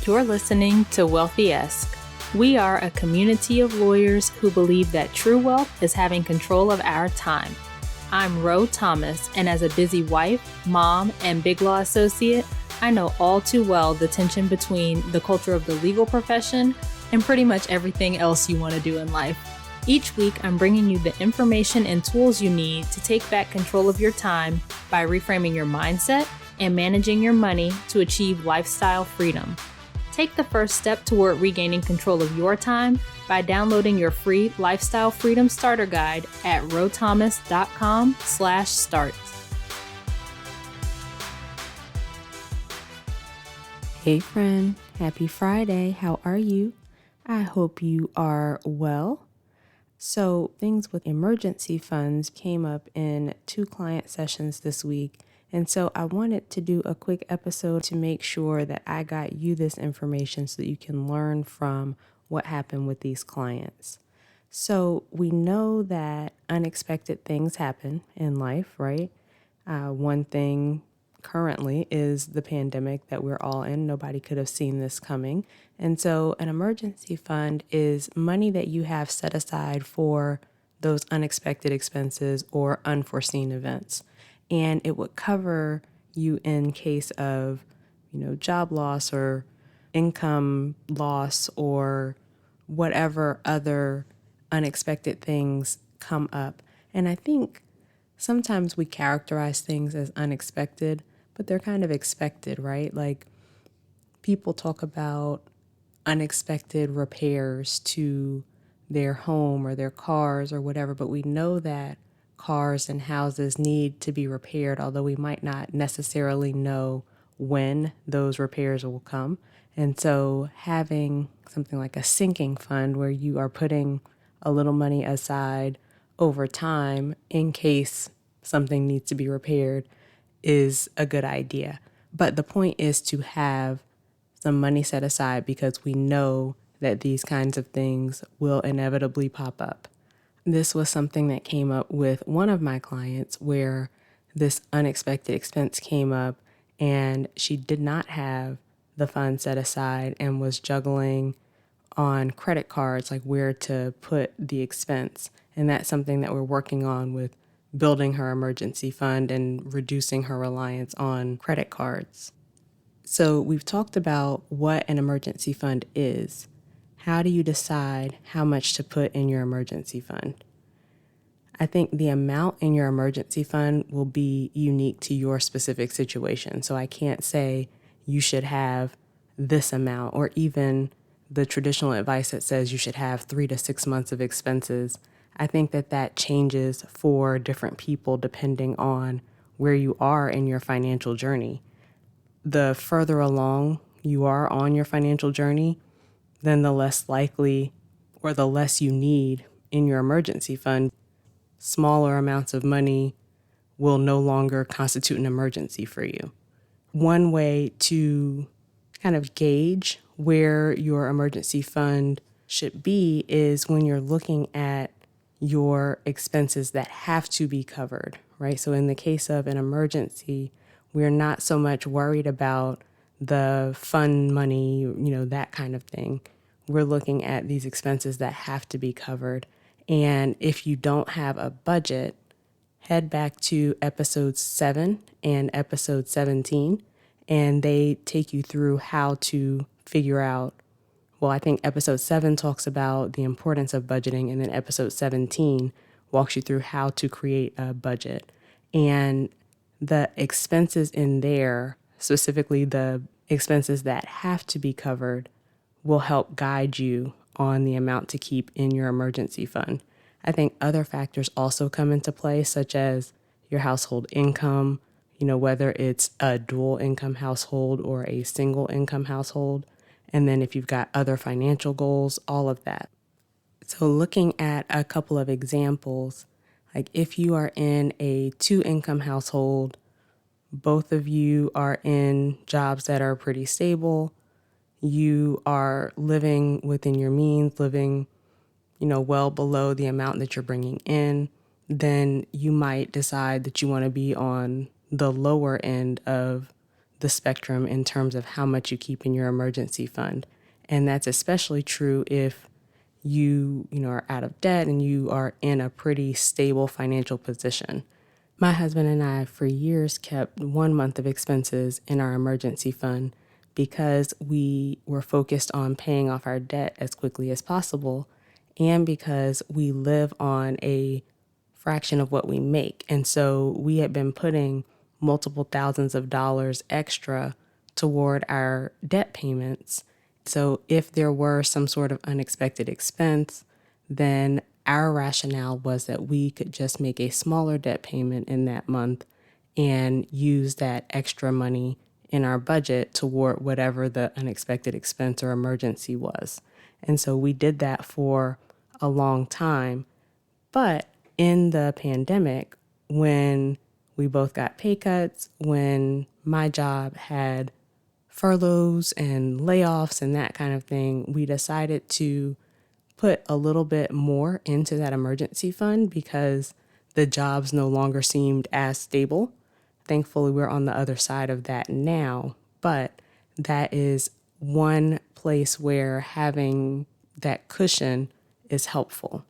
You're listening to Wealthy-esque. We are a community of lawyers who believe that true wealth is having control of our time. I'm Ro Thomas, and as a busy wife, mom, and big law associate, I know all too well the tension between the culture of the legal profession and pretty much everything else you want to do in life. Each week, I'm bringing you the information and tools you need to take back control of your time by reframing your mindset and managing your money to achieve lifestyle freedom. Take the first step toward regaining control of your time by downloading your free Lifestyle Freedom Starter Guide at rothomas.com/start. Hey friend, happy Friday. How are you? I hope you are well. So things with emergency funds came up in 2 client sessions this week. And so I wanted to do a quick episode to make sure that I got you this information so that you can learn from what happened with these clients. So we know that unexpected things happen in life, right? One thing currently is the pandemic that we're all in. Nobody could have seen this coming. And so an emergency fund is money that you have set aside for those unexpected expenses or unforeseen events. And it would cover you in case of, job loss or income loss or whatever other unexpected things come up. And I think sometimes we characterize things as unexpected, but they're kind of expected, right? Like people talk about unexpected repairs to their home or their cars or whatever, but we know that cars and houses need to be repaired, although we might not necessarily know when those repairs will come. And so having something like a sinking fund where you are putting a little money aside over time in case something needs to be repaired is a good idea. But the point is to have some money set aside because we know that these kinds of things will inevitably pop up. This was something that came up with one of my clients where this unexpected expense came up and she did not have the funds set aside and was juggling on credit cards, like where to put the expense. And that's something that we're working on with building her emergency fund and reducing her reliance on credit cards. So we've talked about what an emergency fund is. How do you decide how much to put in your emergency fund? I think the amount in your emergency fund will be unique to your specific situation. So I can't say you should have this amount or even the traditional advice that says you should have 3 to 6 months of expenses. I think that changes for different people depending on where you are in your financial journey. The further along you are on your financial journey, then the less likely or the less you need in your emergency fund. Smaller amounts of money will no longer constitute an emergency for you. One way to kind of gauge where your emergency fund should be is when you're looking at your expenses that have to be covered, right? So in the case of an emergency, we're not so much worried about the fund money, that kind of thing. We're looking at these expenses that have to be covered. And if you don't have a budget, head back to episode 7 and episode 17, and they take you through how to figure out. Well, I think episode 7 talks about the importance of budgeting, and then episode 17 walks you through how to create a budget. And the expenses in there, specifically the expenses that have to be covered, will help guide you on the amount to keep in your emergency fund. I think other factors also come into play, such as your household income, whether it's a dual income household or a single income household. And then if you've got other financial goals, all of that. So looking at a couple of examples, like if you are in a 2-income household, both of you are in jobs that are pretty stable, you are living within your means, living, well below the amount that you're bringing in, then you might decide that you want to be on the lower end of the spectrum in terms of how much you keep in your emergency fund. And that's especially true if you are out of debt and you are in a pretty stable financial position. My husband and I, for years, kept 1 month of expenses in our emergency fund because we were focused on paying off our debt as quickly as possible and because we live on a fraction of what we make. And so we had been putting multiple thousands of dollars extra toward our debt payments. So if there were some sort of unexpected expense, then our rationale was that we could just make a smaller debt payment in that month and use that extra money in our budget toward whatever the unexpected expense or emergency was. And so we did that for a long time. But in the pandemic, when we both got pay cuts, when my job had furloughs and layoffs and that kind of thing, we decided to put a little bit more into that emergency fund because the jobs no longer seemed as stable. Thankfully, we're on the other side of that now, but that is one place where having that cushion is helpful.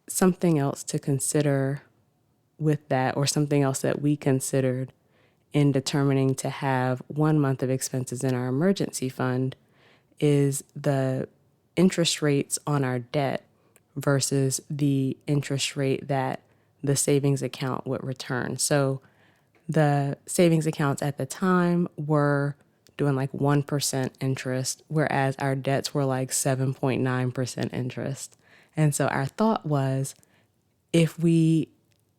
Something else to consider with that, or something else that we considered in determining to have 1 month of expenses in our emergency fund, is the interest rates on our debt versus the interest rate that the savings account would return. So the savings accounts at the time were doing like 1% interest, whereas our debts were like 7.9% interest. And so our thought was, if we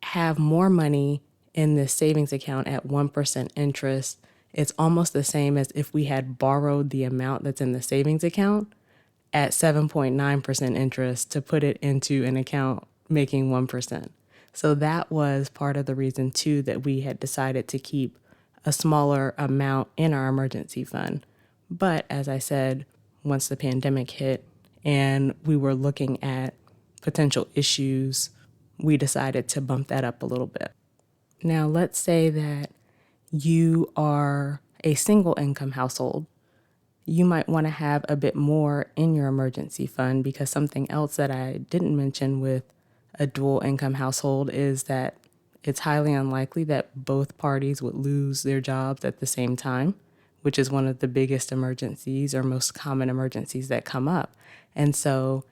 have more money in this savings account at 1% interest, it's almost the same as if we had borrowed the amount that's in the savings account at 7.9% interest to put it into an account making 1%. So that was part of the reason, too, that we had decided to keep a smaller amount in our emergency fund. But as I said, once the pandemic hit and we were looking at potential issues, we decided to bump that up a little bit. Now, let's say that you are a single income household. You might want to have a bit more in your emergency fund, because something else that I didn't mention with a dual income household is that it's highly unlikely that both parties would lose their jobs at the same time, which is one of the biggest emergencies or most common emergencies that come up. And so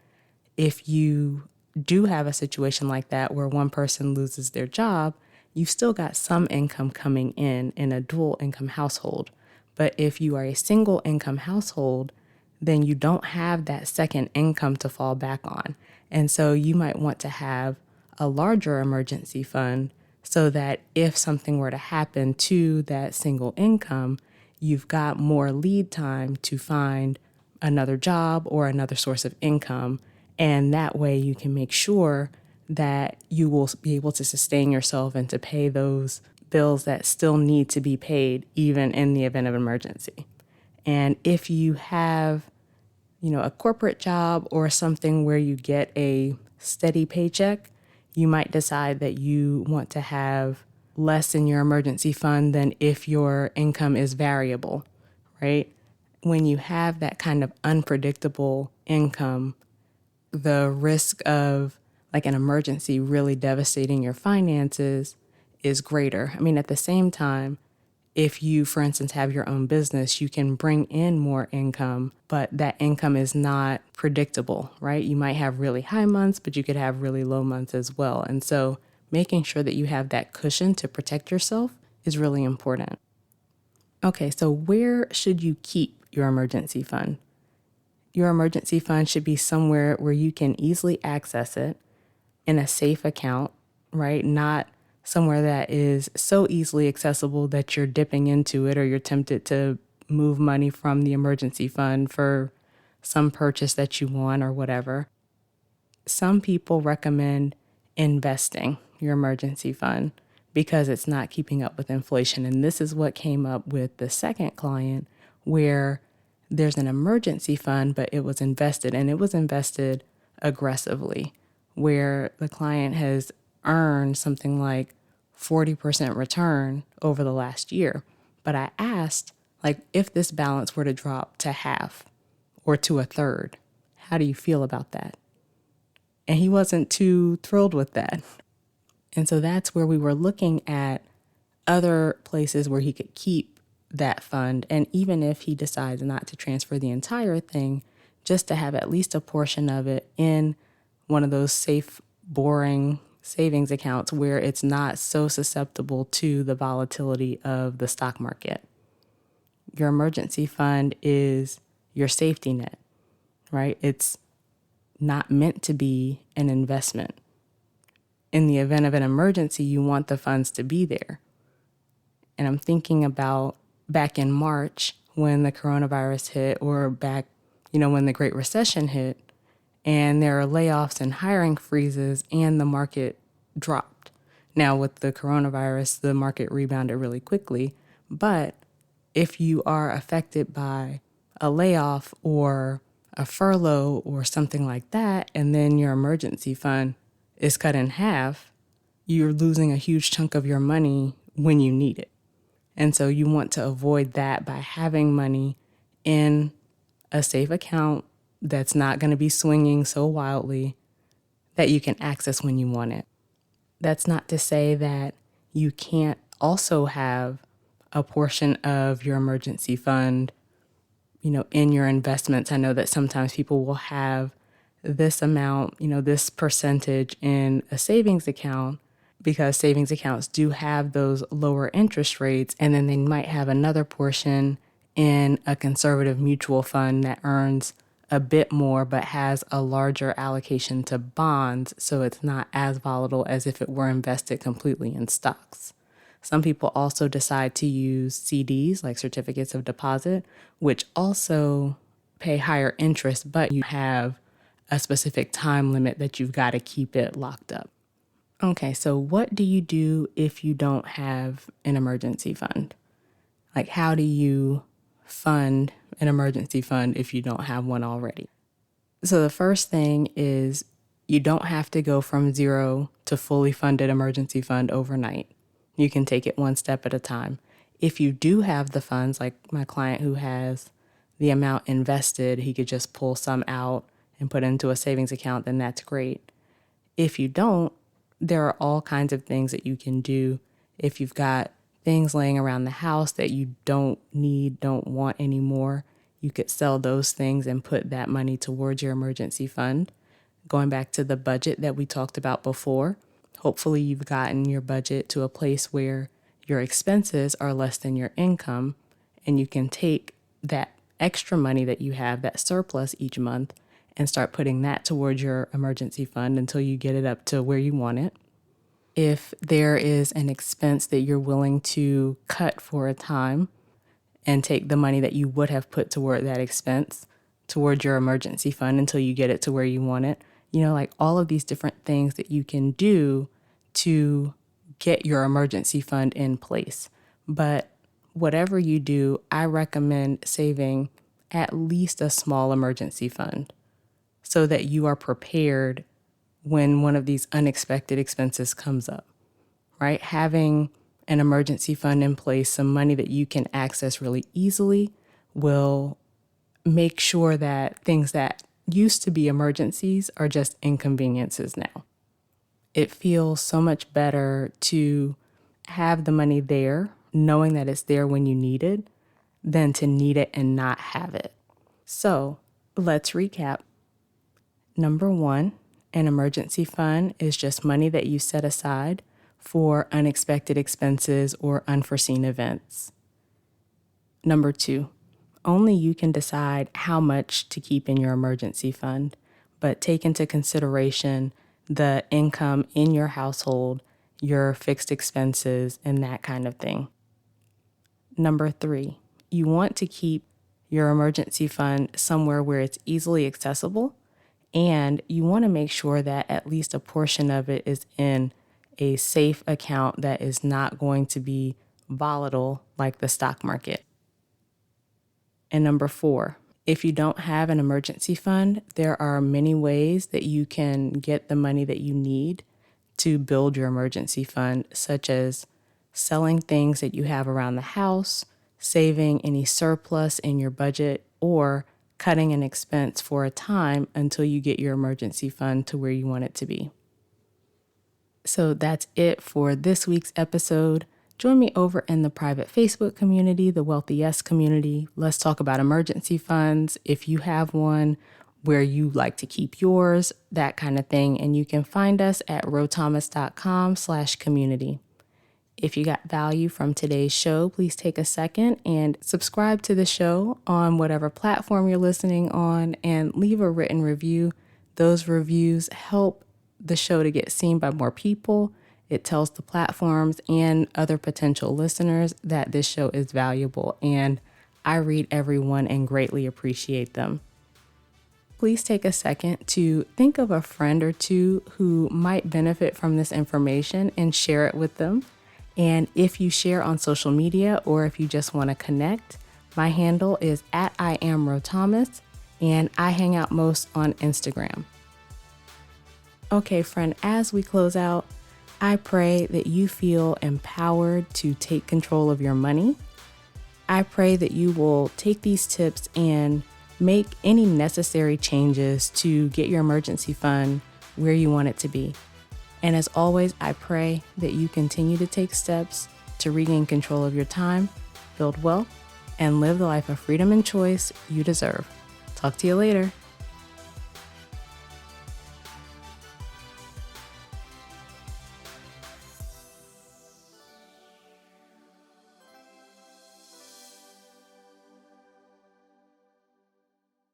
if you do have a situation like that where one person loses their job, you've still got some income coming in a dual income household. But if you are a single income household, then you don't have that second income to fall back on. And so you might want to have a larger emergency fund so that if something were to happen to that single income, you've got more lead time to find another job or another source of income. And that way you can make sure that you will be able to sustain yourself and to pay those bills that still need to be paid, even in the event of emergency. And if you have, a corporate job or something where you get a steady paycheck, you might decide that you want to have less in your emergency fund than if your income is variable, right? When you have that kind of unpredictable income, the risk of like an emergency really devastating your finances is greater. I mean, at the same time, if you, for instance, have your own business, you can bring in more income, but that income is not predictable, right? You might have really high months, but you could have really low months as well. And so making sure that you have that cushion to protect yourself is really important. Okay, so where should you keep your emergency fund? Your emergency fund should be somewhere where you can easily access it in a safe account, right? Not somewhere that is so easily accessible that you're dipping into it or you're tempted to move money from the emergency fund for some purchase that you want or whatever. Some people recommend investing your emergency fund because it's not keeping up with inflation. And this is what came up with the second client, where there's an emergency fund, but it was invested, and it was invested aggressively, where the client has earned something like 40% return over the last year. But I asked, like, if this balance were to drop to half or to a third, how do you feel about that? And he wasn't too thrilled with that. And so that's where we were looking at other places where he could keep that fund. And even if he decides not to transfer the entire thing, just to have at least a portion of it in one of those safe, boring savings accounts where it's not so susceptible to the volatility of the stock market. Your emergency fund is your safety net, right? It's not meant to be an investment. In the event of an emergency, you want the funds to be there. And I'm thinking about back in March when the coronavirus hit, or back, when the Great Recession hit, and there are layoffs and hiring freezes and the market dropped. Now with the coronavirus, the market rebounded really quickly. But if you are affected by a layoff or a furlough or something like that, and then your emergency fund is cut in half, you're losing a huge chunk of your money when you need it. And so you want to avoid that by having money in a safe account that's not going to be swinging so wildly that you can access when you want it. That's not to say that you can't also have a portion of your emergency fund, in your investments. I know that sometimes people will have this amount, this percentage in a savings account, because savings accounts do have those lower interest rates. And then they might have another portion in a conservative mutual fund that earns a bit more, but has a larger allocation to bonds. So it's not as volatile as if it were invested completely in stocks. Some people also decide to use CDs, like certificates of deposit, which also pay higher interest, but you have a specific time limit that you've got to keep it locked up. Okay, so what do you do if you don't have an emergency fund? Like, how do you fund an emergency fund if you don't have one already? So the first thing is you don't have to go from zero to fully funded emergency fund overnight. You can take it one step at a time. If you do have the funds, like my client who has the amount invested, he could just pull some out and put into a savings account, then that's great. If you don't, there are all kinds of things that you can do. If you've got things laying around the house that you don't need, don't want anymore, you could sell those things and put that money towards your emergency fund. Going back to the budget that we talked about before, hopefully you've gotten your budget to a place where your expenses are less than your income, and you can take that extra money that you have, that surplus each month, and start putting that towards your emergency fund until you get it up to where you want it. If there is an expense that you're willing to cut for a time and take the money that you would have put toward that expense toward your emergency fund until you get it to where you want it, like all of these different things that you can do to get your emergency fund in place. But whatever you do, I recommend saving at least a small emergency fund, so that you are prepared when one of these unexpected expenses comes up, right? Having an emergency fund in place, some money that you can access really easily, will make sure that things that used to be emergencies are just inconveniences now. It feels so much better to have the money there, knowing that it's there when you need it, than to need it and not have it. So let's recap. Number 1, an emergency fund is just money that you set aside for unexpected expenses or unforeseen events. Number 2, only you can decide how much to keep in your emergency fund, but take into consideration the income in your household, your fixed expenses, and that kind of thing. Number 3, you want to keep your emergency fund somewhere where it's easily accessible, and you want to make sure that at least a portion of it is in a safe account that is not going to be volatile like the stock market. And number 4, if you don't have an emergency fund, there are many ways that you can get the money that you need to build your emergency fund, such as selling things that you have around the house, saving any surplus in your budget, or cutting an expense for a time until you get your emergency fund to where you want it to be. So that's it for this week's episode. Join me over in the private Facebook community, the Wealthy Yes community. Let's talk about emergency funds. If you have one, where you like to keep yours, that kind of thing. And you can find us at rothomas.com/community. If you got value from today's show, please take a second and subscribe to the show on whatever platform you're listening on and leave a written review. Those reviews help the show to get seen by more people. It tells the platforms and other potential listeners that this show is valuable, and I read everyone and greatly appreciate them. Please take a second to think of a friend or two who might benefit from this information and share it with them. And if you share on social media or if you just want to connect, my handle is @IamRoThomas, and I hang out most on Instagram. Okay, friend, as we close out, I pray that you feel empowered to take control of your money. I pray that you will take these tips and make any necessary changes to get your emergency fund where you want it to be. And as always, I pray that you continue to take steps to regain control of your time, build wealth, and live the life of freedom and choice you deserve. Talk to you later.